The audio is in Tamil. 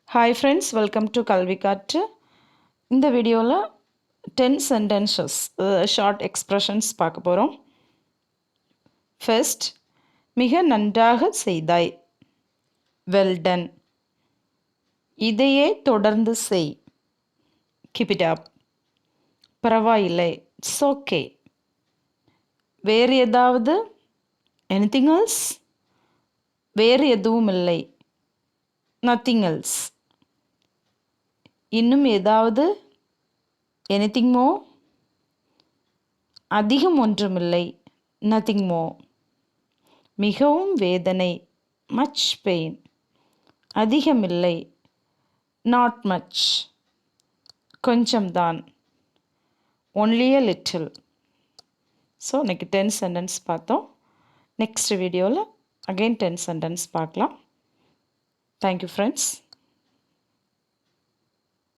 Hi friends, welcome to Kalvi Kaatru. இந்த வீடியோவில் 10 sentences, ஷார்ட் எக்ஸ்பிரஷன்ஸ் பார்க்க போகிறோம். ஃபர்ஸ்ட், மிக நன்றாக செய்தாய். Well done. இதையே தொடர்ந்து செய். Keep it up. பரவாயில்லை. It's okay. வேறு ஏதாவது? Anything else? வேறு எதுவும் இல்லை. Nothing else. இன்னும் ஏதாவது? எனிதிங் மோ? அதிகம் ஒன்றுமில்லை. Nothing more. மிகவும் வேதனை. Much pain. அதிகமில்லை. Not much. கொஞ்சம்தான். Only a little. ஸோ இன்னைக்கு 10 சென்டென்ஸ் பார்த்தோம். நெக்ஸ்ட் வீடியோவில் அகெயின் 10 சென்டென்ஸ் பார்க்கலாம். Thank you friends.